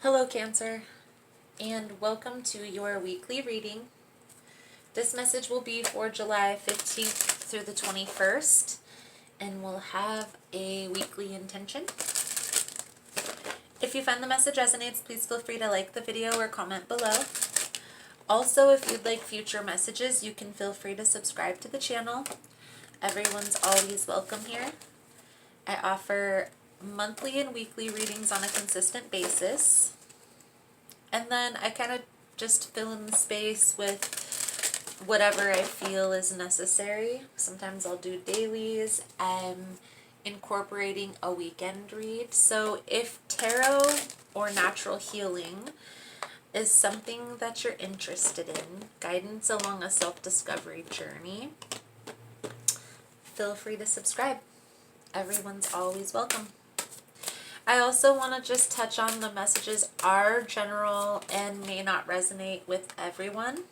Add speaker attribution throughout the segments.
Speaker 1: Hello Cancer, and welcome to your weekly reading. This message will be for July 15th through the 21st, and we'll have a weekly intention. If you find the message resonates, please feel free to like the video or comment below. Also, if you'd like future messages, you can feel free to subscribe to the channel. Everyone's always welcome here. I offer monthly and weekly readings on a consistent basis. And then I kind of just fill in the space with whatever I feel is necessary. Sometimes I'll do dailies. I'm incorporating a weekend read. So if tarot or natural healing is something that you're interested in, guidance along a self-discovery journey, feel free to subscribe. Everyone's always welcome. I also want to just touch on the messages are general and may not resonate with everyone.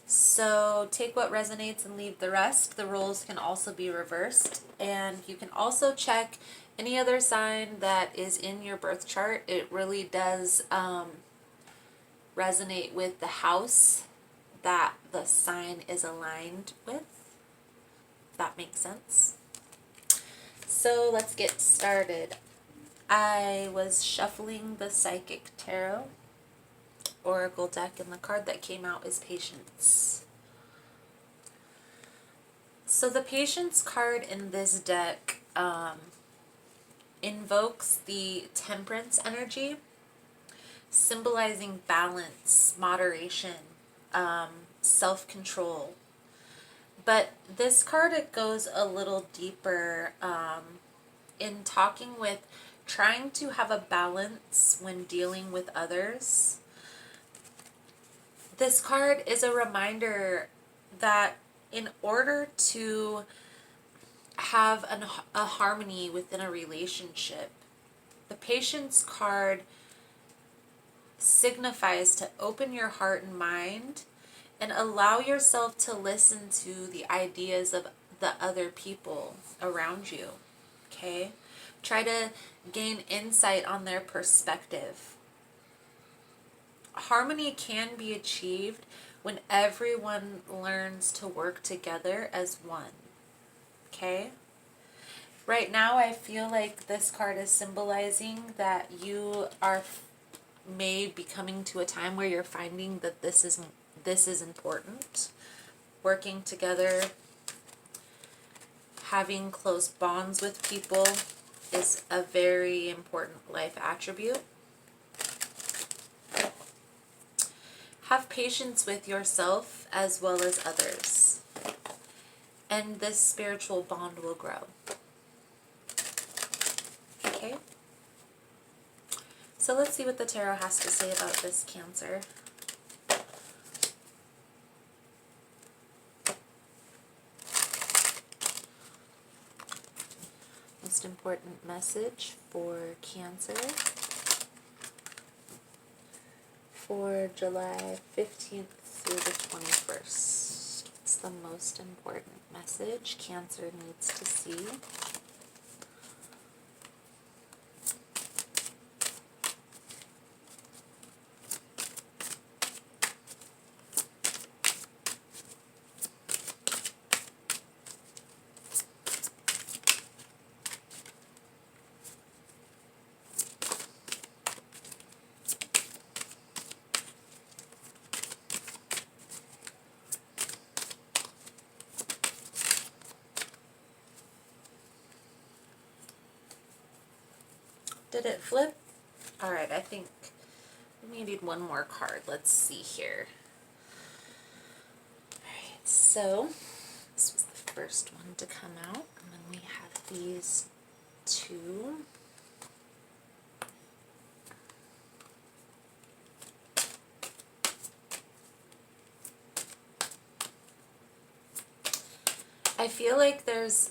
Speaker 1: So take what resonates and leave the rest. The roles can also be reversed. And you can also check any other sign that is in your birth chart. It really does resonate with the house that the sign is aligned with. If that makes sense. So let's get started. I was shuffling the Psychic Tarot Oracle deck, and the card that came out is Patience. So the Patience card in this deck invokes the Temperance energy, symbolizing balance, moderation, self-control. But this card, it goes a little deeper in talking with trying to have a balance when dealing with others. This card is a reminder that in order to have a harmony within a relationship, the Patience card signifies to open your heart and mind and allow yourself to listen to the ideas of the other people around you, okay? Try to gain insight on their perspective. Harmony can be achieved when everyone learns to work together as one, okay? Right now, I feel like this card is symbolizing that you are may be coming to a time where you're finding that this is important. Working together, having close bonds with people is a very important life attribute. Have patience with yourself as well as others, and this spiritual bond will grow. Okay? So let's see what the tarot has to say about this, Cancer. Most important message for Cancer for July 15th through the 21st. What's the most important message Cancer needs to see? Did it flip? Alright, I think we need one more card. Let's see here. Alright, so this was the first one to come out, and then we have these two. I feel like there's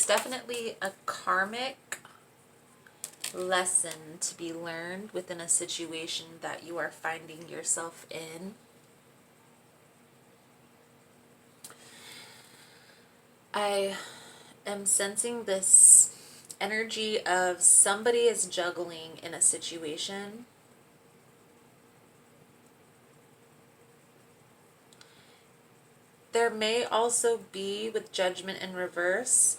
Speaker 1: definitely a karmic lesson to be learned within a situation that you are finding yourself in. I am sensing this energy of somebody is juggling in a situation. There may also be, with Judgment in reverse,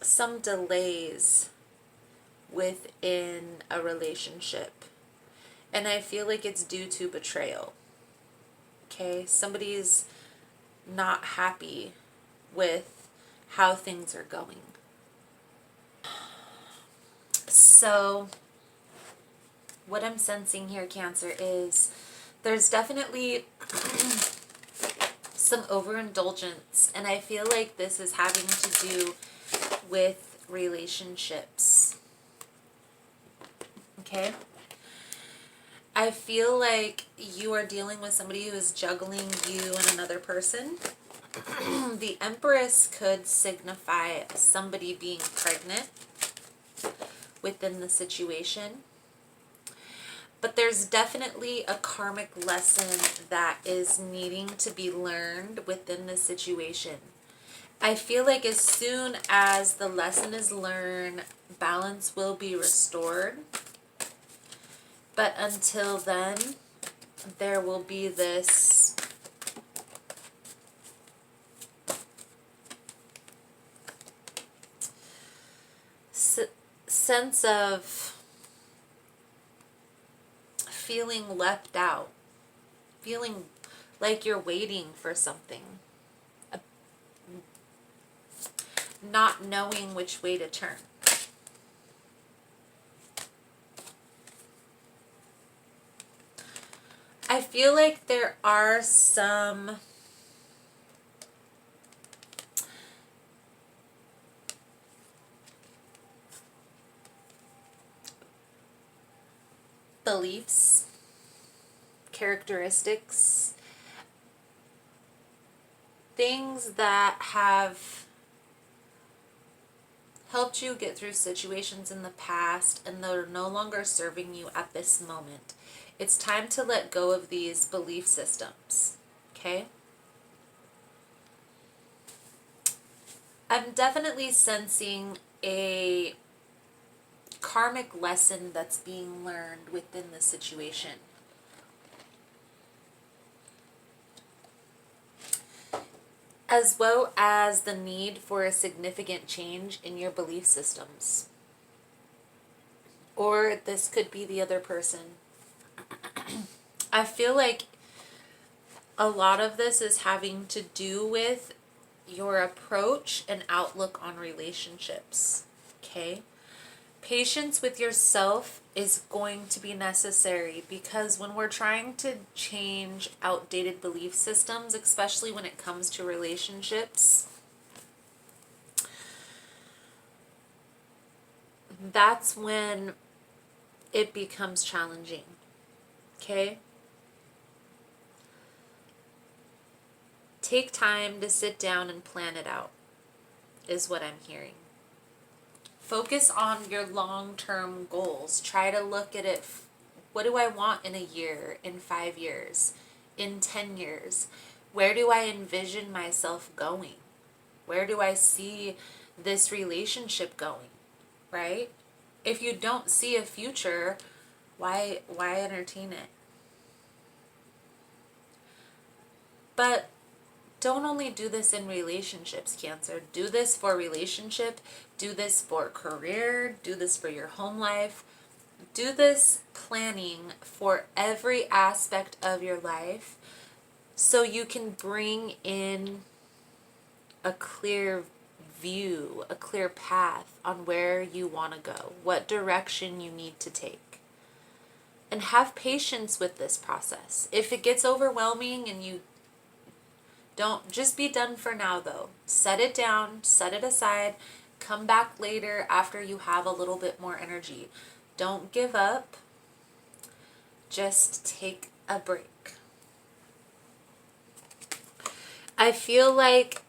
Speaker 1: some delays within a relationship. And I feel like it's due to betrayal. Okay? Somebody's not happy with how things are going. So, what I'm sensing here, Cancer, is there's definitely some overindulgence, and I feel like this is having to do with relationships. Okay? I feel like you are dealing with somebody who is juggling you and another person. The Empress could signify somebody being pregnant within the situation. But there's definitely a karmic lesson that is needing to be learned within the situation. I feel like as soon as the lesson is learned, balance will be restored. But until then, there will be this sense of feeling left out, feeling like you're waiting for something, not knowing which way to turn. I feel like there are some beliefs, characteristics, things that have helped you get through situations in the past and they're no longer serving you at this moment. It's time to let go of these belief systems, okay? I'm definitely sensing a karmic lesson that's being learned within the situation. As well as the need for a significant change in your belief systems. Or this could be the other person. I feel like a lot of this is having to do with your approach and outlook on relationships, okay? Patience with yourself is going to be necessary because when we're trying to change outdated belief systems, especially when it comes to relationships, that's when it becomes challenging, okay? Take time to sit down and plan it out, is what I'm hearing. Focus on your long-term goals. Try to look at it. What do I want in a year, in 5 years, in 10 years? Where do I envision myself going? Where do I see this relationship going, right? If you don't see a future, why entertain it? But don't only do this in relationships, Cancer. Do this for relationship. Do this for career. Do this for your home life. Do this planning for every aspect of your life so you can bring in a clear view, a clear path on where you want to go, what direction you need to take. And have patience with this process. If it gets overwhelming and you don't, just be done for now though. Set it down, set it aside, come back later after you have a little bit more energy. Don't give up. Just take a break. I feel like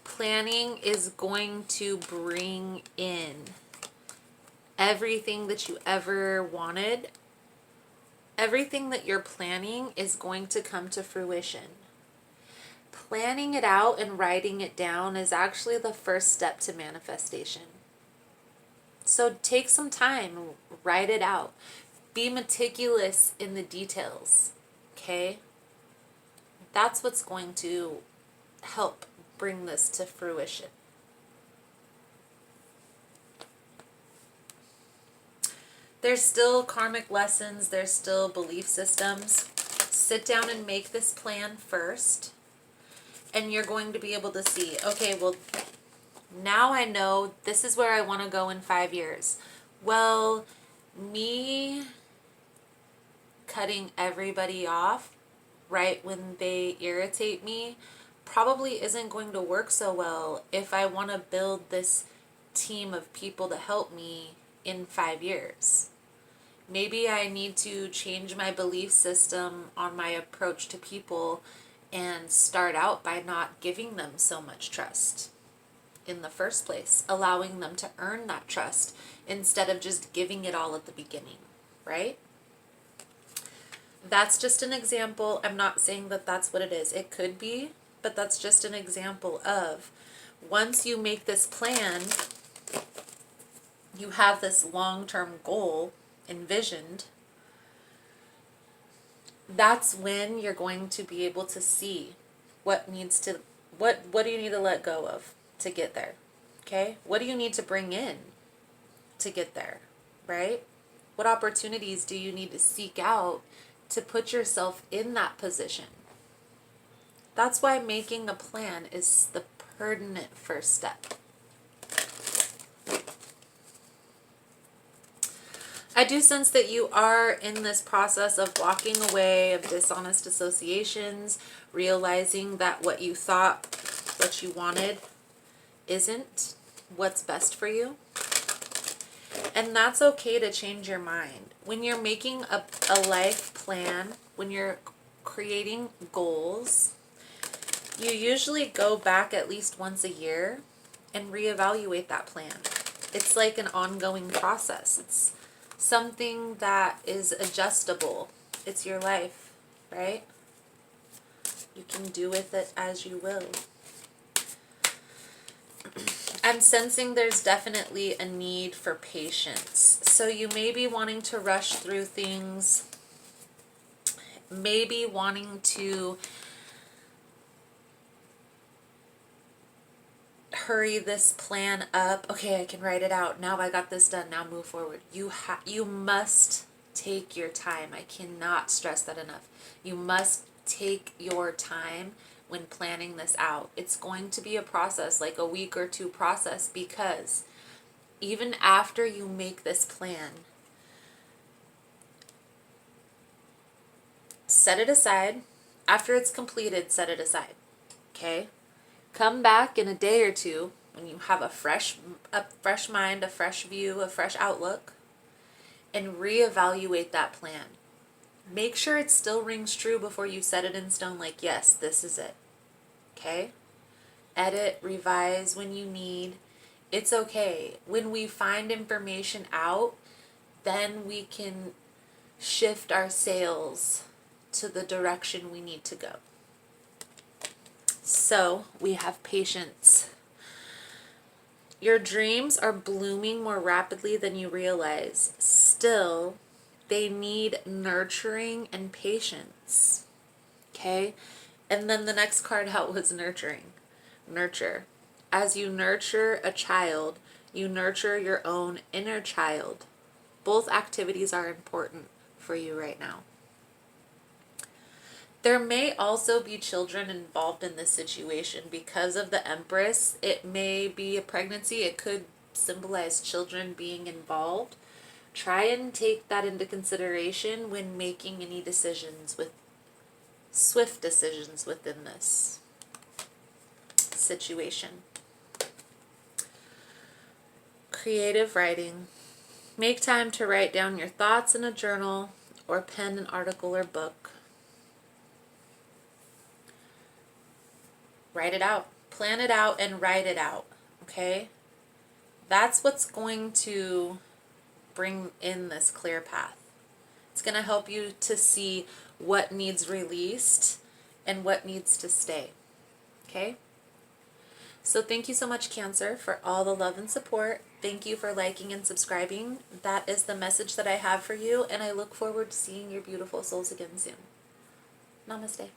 Speaker 1: planning is going to bring in everything that you ever wanted. Everything that you're planning is going to come to fruition. Planning it out and writing it down is actually the first step to manifestation. So take some time, write it out. Be meticulous in the details, okay? That's what's going to help bring this to fruition. There's still karmic lessons, there's still belief systems. Sit down and make this plan first, and you're going to be able to see, okay, well, now I know this is where I want to go in 5 years. Well, me cutting everybody off right when they irritate me probably isn't going to work so well if I want to build this team of people to help me in 5 years. Maybe I need to change my belief system on my approach to people and start out by not giving them so much trust in the first place, allowing them to earn that trust instead of just giving it all at the beginning, right? That's just an example. I'm not saying that that's what it is. It could be, but that's just an example of, once you make this plan, you have this long-term goal envisioned, that's when you're going to be able to see what needs to, what do you need to let go of to get there, okay? What do you need to bring in to get there, right? What opportunities do you need to seek out to put yourself in that position? That's why making a plan is the pertinent first step. I do sense that you are in this process of walking away of dishonest associations, realizing that what you thought, what you wanted, isn't what's best for you. And that's okay to change your mind. When you're making a life plan, when you're creating goals, you usually go back at least once a year and reevaluate that plan. It's like an ongoing process. It's something that is adjustable. It's your life, right? You can do with it as you will. I'm sensing there's definitely a need for patience. So you may be wanting to rush through things, maybe wanting to hurry this plan up. Okay, I can write it out. Now I got this done. Now move forward. You must take your time. I cannot stress that enough. You must take your time when planning this out. It's going to be a process, like a week or two process, because even after you make this plan, set it aside. After it's completed, set it aside. Okay? Come back in a day or two when you have a fresh mind, a fresh view, a fresh outlook, and reevaluate that plan. Make sure it still rings true before you set it in stone, like, yes, this is it. Okay? Edit, revise when you need. It's okay. When we find information out, then we can shift our sails to the direction we need to go. So we have patience. Your dreams are blooming more rapidly than you realize. Still, they need nurturing and patience. Okay? And then the next card out was nurturing. Nurture. As you nurture a child, you nurture your own inner child. Both activities are important for you right now. There may also be children involved in this situation because of the Empress. It may be a pregnancy. It could symbolize children being involved. Try and take that into consideration when making any decisions, with swift decisions within this situation. Creative writing. Make time to write down your thoughts in a journal or pen an article or book. Write it out. Plan it out and write it out. Okay? That's what's going to bring in this clear path. It's going to help you to see what needs released and what needs to stay. okay? So thank you so much, Cancer, for all the love and support. Thank you for liking and subscribing. That is the message that I have for you, and I look forward to seeing your beautiful souls again soon. Namaste.